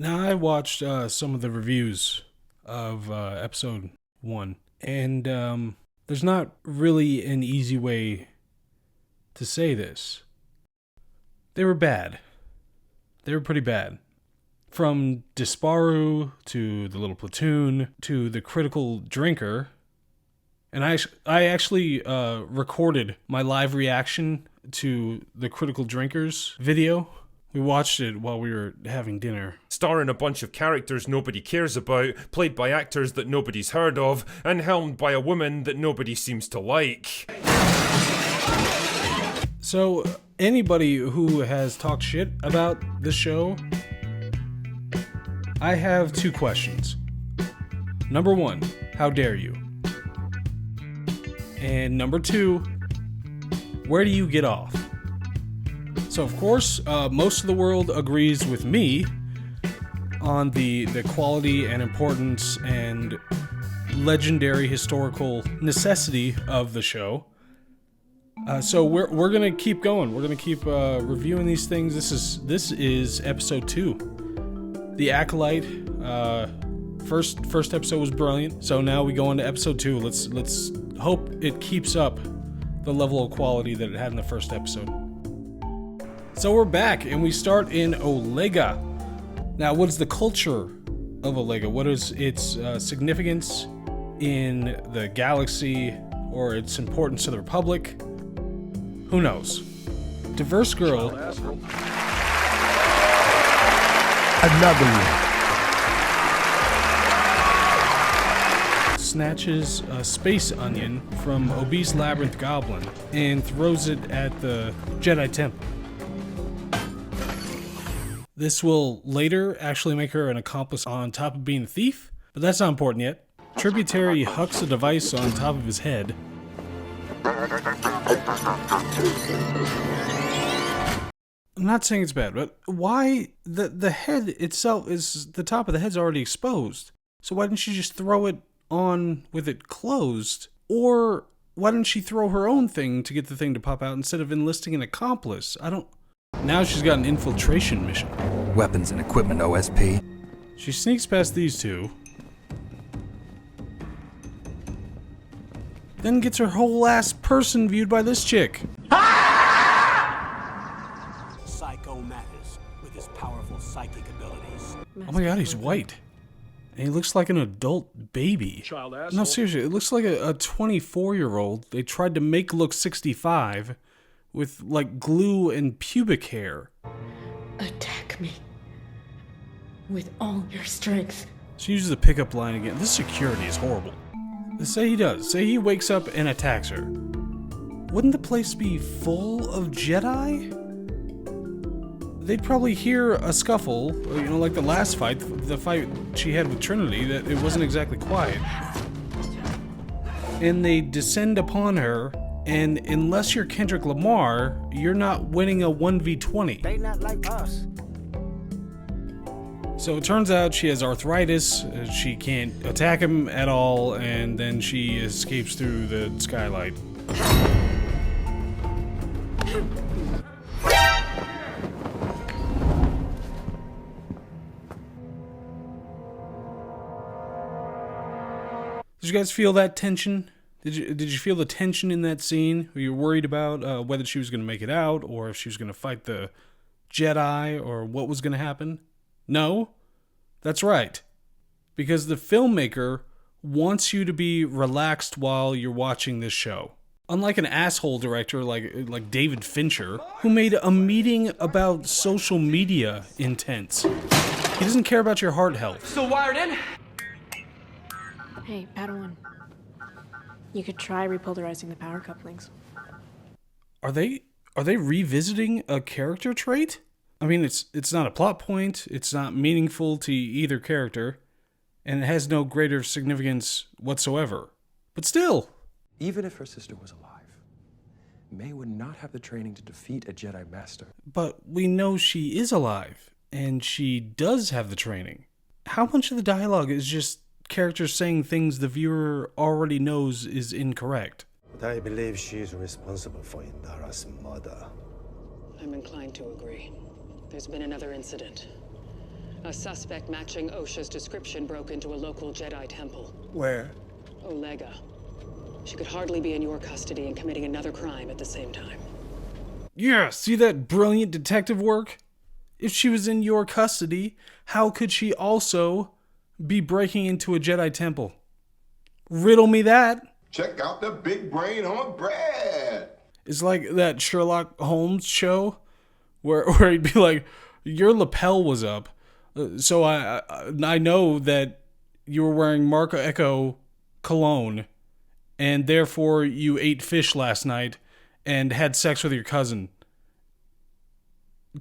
Now, I watched some of the reviews of episode 1, and there's not really an easy way to say this. They were bad. They were pretty bad. From Disparu to the Little Platoon to the Critical Drinker. And I actually recorded my live reaction to the Critical Drinkers video. We watched it while we were having dinner. Starring a bunch of characters nobody cares about, played by actors that nobody's heard of, and helmed by a woman that nobody seems to like. So, anybody who has talked shit about the show, I have 2 questions. Number 1, how dare you? And number 2, where do you get off? So, of course, most of the world agrees with me on the quality and importance and legendary historical necessity of the show. So we're gonna keep going. We're gonna keep reviewing these things. This is episode 2, The Acolyte. First episode was brilliant. So now we go into episode 2. Let's hope it keeps up the level of quality that it had in the first episode. So we're back, and we start in Olega. Now, what is the culture of Olega? What is its significance in the galaxy, or its importance to the Republic? Who knows? Diverse girl. Another one. Snatches a space onion from obese labyrinth goblin and throws it at the Jedi temple. This will later actually make her an accomplice on top of being a thief, but that's not important yet. Tributary hucks a device on top of his head. I'm not saying it's bad, but why the head itself is, the top of the head's already exposed. So why didn't she just throw it on with it closed? Or why didn't she throw her own thing to get the thing to pop out instead of enlisting an accomplice? Now she's got an infiltration mission. Weapons and equipment OSP. She sneaks past these two, then gets her whole ass person viewed by this chick. Psycho matters with his powerful psychic abilities. Oh my god, he's white. And he looks like an adult baby. Child asshole. No, seriously, it looks like a 24-year-old they tried to make look 65 with, like, glue and pubic hair. Attack me with all your strength. She uses the pickup line again. This security is horrible. Say he does. Say he wakes up and attacks her. Wouldn't the place be full of Jedi? They'd probably hear a scuffle, like the last fight, the fight she had with Trinity, that it wasn't exactly quiet. And they descend upon her, and unless you're Kendrick Lamar, you're not winning a 1v20. They not like us. So it turns out she has arthritis, she can't attack him at all, and then she escapes through the skylight. Did you guys feel that tension? Did you feel the tension in that scene? Were you worried about whether she was going to make it out, or if she was going to fight the Jedi, or what was going to happen? No? That's right. Because the filmmaker wants you to be relaxed while you're watching this show. Unlike an asshole director like David Fincher, who made a meeting about social media intense. He doesn't care about your heart health. Still wired in? Hey, Padawan. You could try repolarizing the power couplings. Are they revisiting a character trait? I mean, it's not a plot point, it's not meaningful to either character, and it has no greater significance whatsoever. But still. Even if her sister was alive, May would not have the training to defeat a Jedi Master. But we know she is alive, and she does have the training. How much of the dialogue is just characters saying things the viewer already knows is incorrect? But I believe she is responsible for Indara's murder. I'm inclined to agree. There's been another incident. A suspect matching OSHA's description broke into a local Jedi temple. Where? Olega. She could hardly be in your custody and committing another crime at the same time. Yeah, see that brilliant detective work? If she was in your custody, how could she also be breaking into a Jedi temple? Riddle me that. Check out the big brain on Brad. It's like that Sherlock Holmes show where he'd be like, your lapel was up, so I know that you were wearing Marco Echo cologne, and therefore you ate fish last night and had sex with your cousin.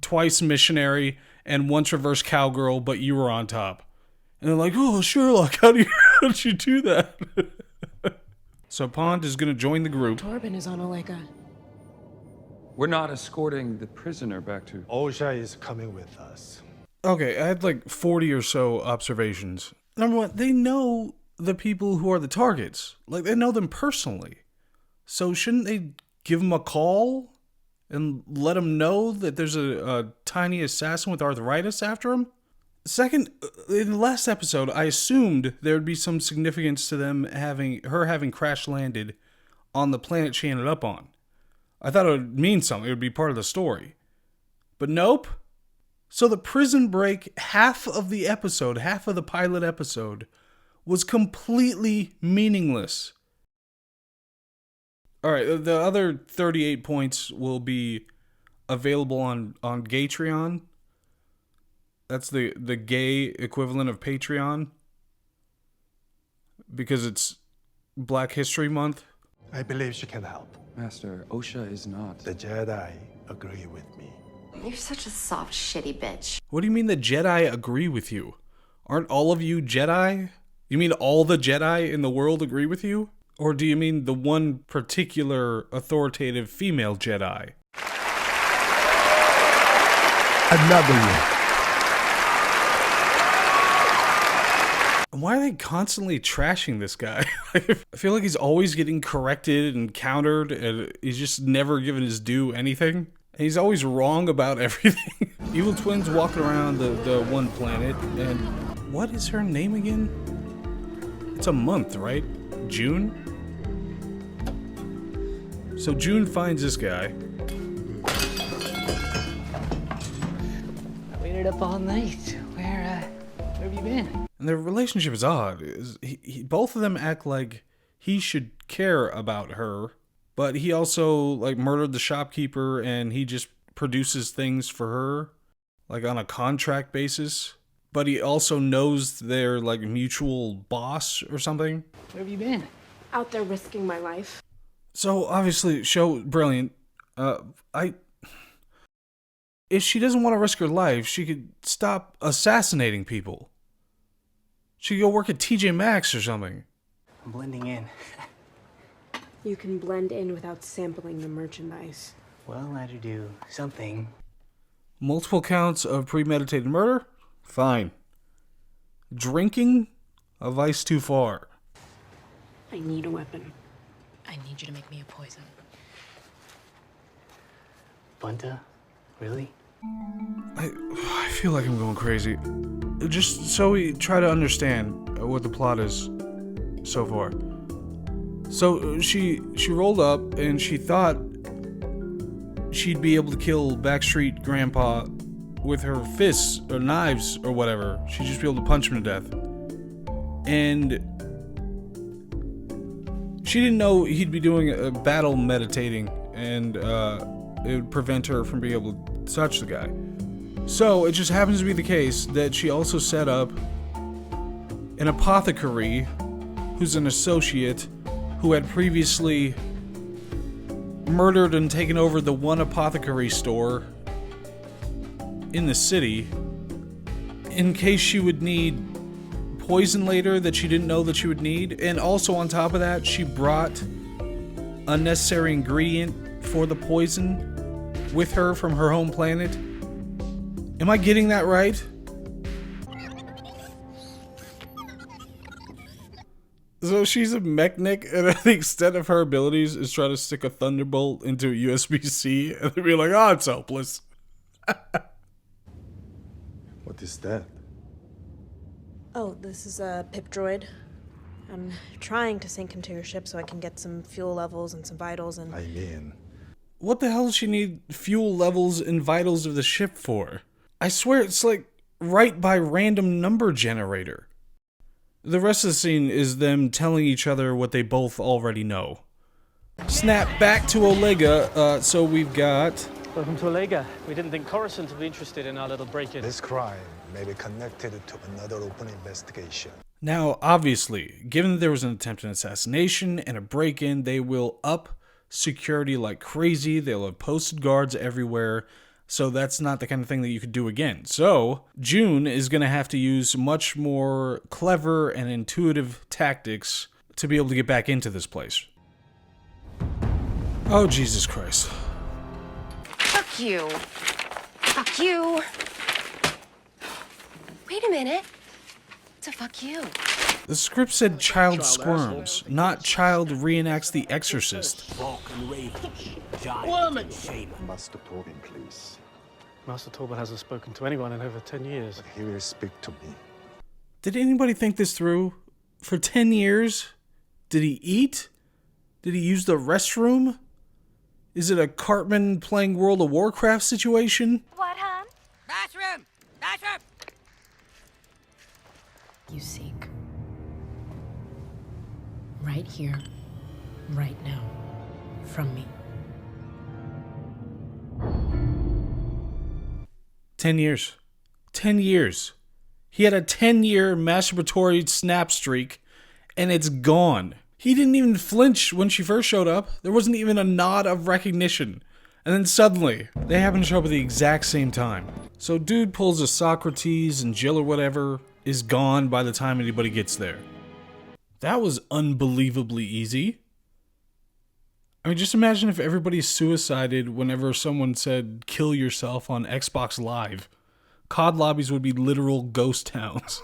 Twice missionary and once reverse cowgirl, but you were on top. And they're like, oh, Sherlock, how did you do that? So Pond is going to join the group. Torben is on Olega. We're not escorting the prisoner back to... OSHA is coming with us. Okay, I had like 40 or so observations. Number one, they know the people who are the targets. Like, they know them personally. So shouldn't they give them a call and let them know that there's a tiny assassin with arthritis after him? Second, in the last episode, I assumed there would be some significance to them having crash landed on the planet she ended up on. I thought it would mean something. It would be part of the story. But nope. So the prison break, half of the pilot episode, was completely meaningless. Alright, the other 38 points will be available on Gatreon. That's the gay equivalent of Patreon. Because it's Black History Month. I believe she can help. Master, OSHA is not... The Jedi agree with me. You're such a soft, shitty bitch. What do you mean the Jedi agree with you? Aren't all of you Jedi? You mean all the Jedi in the world agree with you? Or do you mean the one particular authoritative female Jedi? Another one. Why are they constantly trashing this guy? I feel like he's always getting corrected and countered, and he's just never given his due anything. And he's always wrong about everything. Evil twins walking around the one planet, and what is her name again? It's a month, right? June? So June finds this guy. I waited up all night. Where have you been? And their relationship is odd. Both of them act like he should care about her, but he also like murdered the shopkeeper and he just produces things for her, like on a contract basis. But he also knows their like mutual boss or something. Where have you been? Out there risking my life. So obviously, show brilliant. If she doesn't want to risk her life, she could stop assassinating people. She could go work at TJ Maxx or something. I'm blending in. You can blend in without sampling the merchandise. Well, I had to do something. Multiple counts of premeditated murder? Fine. Drinking? A vice too far. I need a weapon. I need you to make me a poison. Bunta? Really? I feel like I'm going crazy. Just so we try to understand what the plot is so far. So she rolled up and she thought she'd be able to kill Backstreet Grandpa with her fists or knives or whatever. She'd just be able to punch him to death. And she didn't know he'd be doing a battle meditating and it would prevent her from being able to touch the guy. So it just happens to be the case that she also set up an apothecary who's an associate who had previously murdered and taken over the one apothecary store in the city in case she would need poison later that she didn't know that she would need. And also on top of that, she brought a necessary ingredient for the poison with her from her home planet. Am I getting that right? So she's a mechanic, and the extent of her abilities is try to stick a thunderbolt into a USB-C, and they'd be like, oh, it's hopeless. What is that? Oh, this is a pip droid. I'm trying to sync him to your ship so I can get some fuel levels and some vitals and... I mean, What the hell does she need fuel levels and vitals of the ship for? I swear it's like right by random number generator. The rest of the scene is them telling each other what they both already know. Snap back to Olega, so we've got... Welcome to Olega. We didn't think Coruscant would be interested in our little break-in. this crime may be connected to another open investigation. Now, obviously, given that there was an attempted assassination and a break-in, they will up security like crazy. They'll have posted guards everywhere. So that's not the kind of thing that you could do again. So June is going to have to use much more clever and intuitive tactics to be able to get back into this place. Oh, Jesus Christ. Fuck you. Fuck you. Wait a minute. It's a fuck you. The script said child squirms, not child reenacts The Exorcist. Woman! Master Tobin, please. Master Talbot hasn't spoken to anyone in over 10 years. He will speak to me. Did anybody think this through? For 10 years? Did he eat? Did he use the restroom? Is it a Cartman playing World of Warcraft situation? What, hon? Bathroom! Bathroom! You seek. Right here, right now, from me. 10 years. 10 years. He had a 10-year masturbatory snap streak, and it's gone. He didn't even flinch when she first showed up. There wasn't even a nod of recognition. And then suddenly, they happen to show up at the exact same time. So dude pulls a Socrates and Jill or whatever is gone by the time anybody gets there. That was unbelievably easy. I mean, just imagine if everybody suicided whenever someone said kill yourself on Xbox Live. COD lobbies would be literal ghost towns.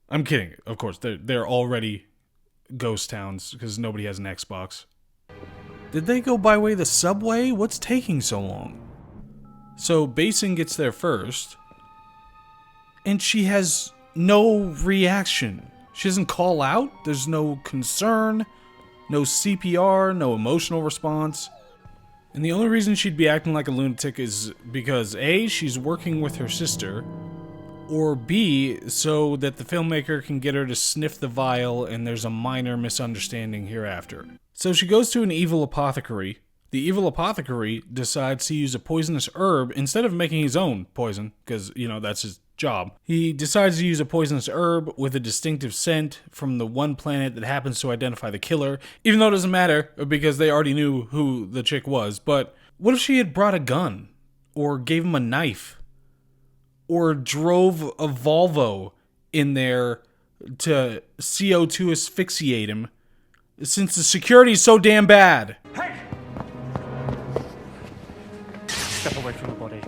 I'm kidding. Of course, they're already ghost towns because nobody has an Xbox. Did they go by way of the subway? What's taking so long? So Basin gets there first, and she has no reaction. She doesn't call out. There's no concern, no CPR, no emotional response. And the only reason she'd be acting like a lunatic is because A, she's working with her sister, or B, so that the filmmaker can get her to sniff the vial and there's a minor misunderstanding hereafter. So she goes to an evil apothecary. The evil apothecary decides to use a poisonous herb instead of making his own poison, because, that's his job. He decides to use a poisonous herb with a distinctive scent from the one planet that happens to identify the killer, even though it doesn't matter because they already knew who the chick was. But what if she had brought a gun, or gave him a knife, or drove a Volvo in there to CO2 asphyxiate him, since the security is so damn bad? Step away from the body.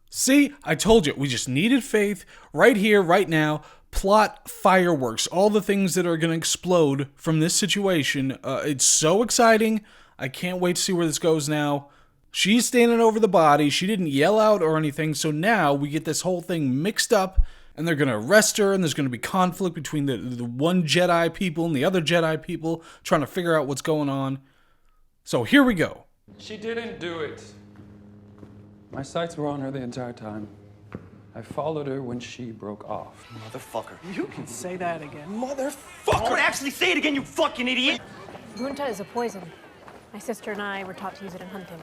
See, I told you, we just needed faith right here, right now. Plot fireworks, all the things that are going to explode from this situation. It's so exciting. I can't wait to see where this goes now. She's standing over the body. She didn't yell out or anything. So now we get this whole thing mixed up, and they're going to arrest her, and there's going to be conflict between the one Jedi people and the other Jedi people trying to figure out what's going on. So here we go. She didn't do it. My sights were on her the entire time. I followed her when she broke off. Motherfucker. You can say that again. Motherfucker! Actually say it again, you fucking idiot! Gunta is a poison. My sister and I were taught to use it in hunting.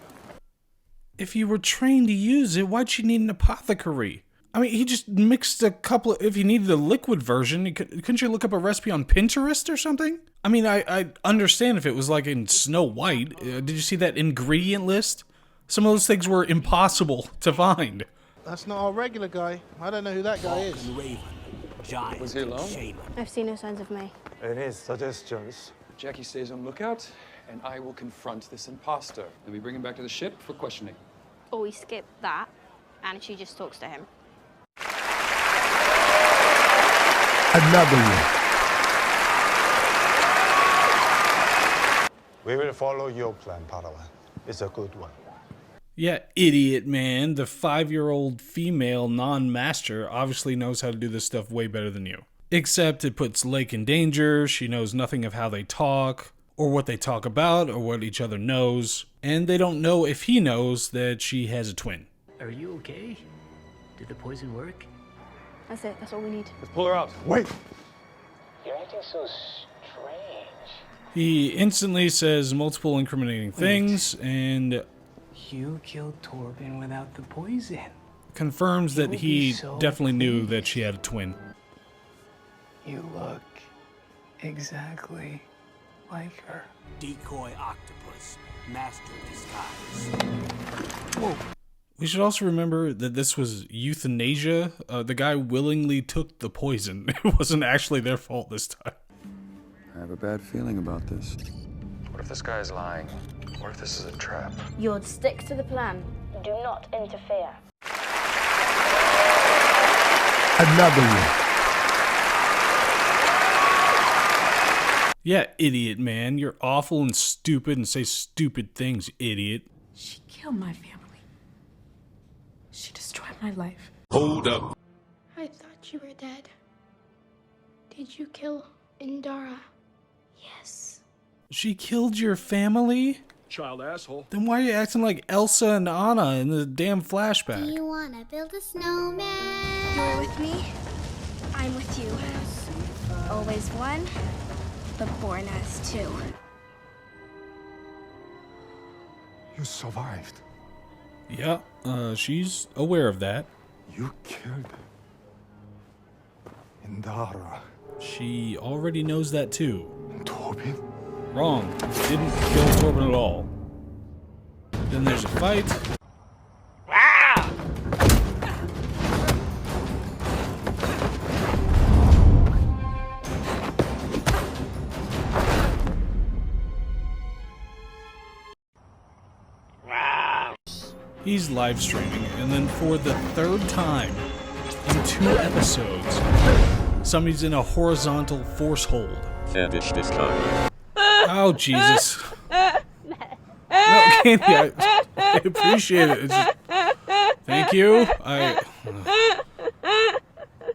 If you were trained to use it, why'd she need an apothecary? I mean, he just mixed a couple if you needed the liquid version, couldn't you look up a recipe on Pinterest or something? I mean, I understand if it was like in Snow White. Did you see that ingredient list? Some of those things were impossible to find. That's not our regular guy. I don't know who that guy is. Was he alone? I've seen no signs of May. Any suggestions? Jackie stays on lookout, and I will confront this imposter. Then we bring him back to the ship for questioning. Or we skip that, and she just talks to him. Another one. We will follow your plan, Padawan. It's a good one. Yeah, idiot, man. The 5-year-old female non-master obviously knows how to do this stuff way better than you. Except it puts Lake in danger, she knows nothing of how they talk, or what they talk about, or what each other knows, and they don't know if he knows that she has a twin. Are you okay? Did the poison work? That's it. That's all we need. Let's pull her out. Wait! You're acting so strange. He instantly says multiple incriminating things, and You killed Torben without the poison. confirms that would he be so definitely knew that she had a twin. You look exactly like her. Decoy octopus, master disguise. Whoa. We should also remember that this was euthanasia. The guy willingly took the poison. It wasn't actually their fault this time. I have a bad feeling about this. What if this guy is lying? What if this is a trap? You'll stick to the plan. Do not interfere. Another one. Yeah, idiot, man. You're awful and stupid and say stupid things, idiot. She killed my family. She destroyed my life. Hold up. I thought you were dead. Did you kill Indara? Yes. She killed your family? Child asshole. Then why are you acting like Elsa and Anna in the damn flashback? Do you wanna build a snowman? You're with me. I'm with you. Always one, but born as two. You survived. Yeah, she's aware of that. You killed Indara. She already knows that too. Torben? Wrong. Didn't kill Torben at all. Then there's a fight. He's live streaming, and then for the 3rd time in 2 episodes, somebody's in a horizontal force hold. Finish this time. Oh, Jesus. No, Candy, I appreciate it. Thank you.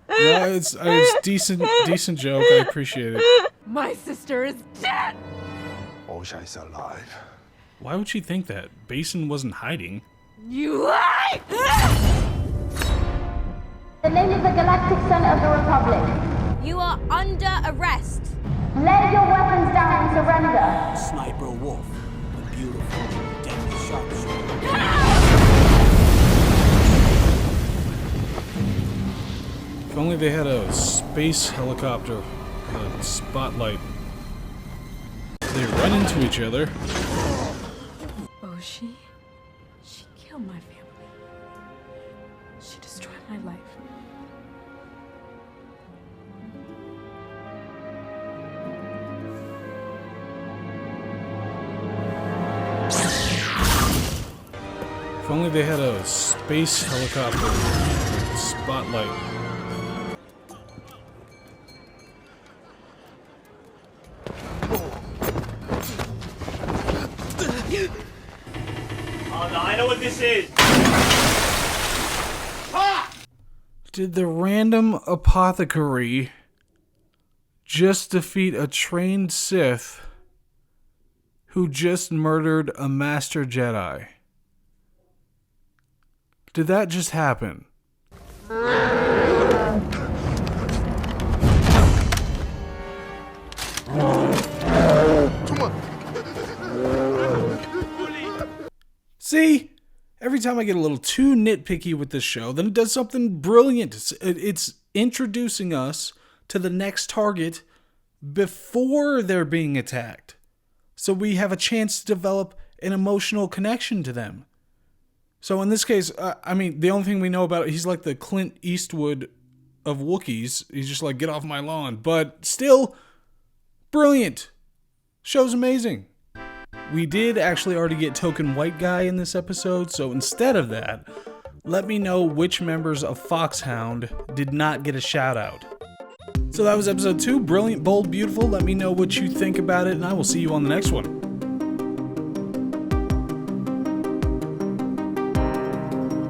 No, it's decent joke. I appreciate it. My sister is dead! Osha is alive. Why would she think that? Basin wasn't hiding. You lie! The name is the Galactic Son of the Republic. You are under arrest. Lay your weapons down and surrender. Sniper Wolf, a beautiful, deadly sharpshooter. If only they had a space helicopter, a spotlight. They run into each other. Oh, she killed my family. She destroyed my life. If only they had a space helicopter, a spotlight. Oh, no, I know what this is. Did the random apothecary just defeat a trained Sith who just murdered a Master Jedi? Did that just happen? See? Every time I get a little too nitpicky with this show, then it does something brilliant. It's introducing us to the next target before they're being attacked. So we have a chance to develop an emotional connection to them. So in this case, I mean, the only thing we know about it, he's like the Clint Eastwood of Wookiees. He's just like, get off my lawn. But still, brilliant. Show's amazing. We did actually already get Token White Guy in this episode, so instead of that, let me know which members of Foxhound did not get a shout out. So that was episode 2, brilliant, bold, beautiful. Let me know what you think about it, and I will see you on the next one.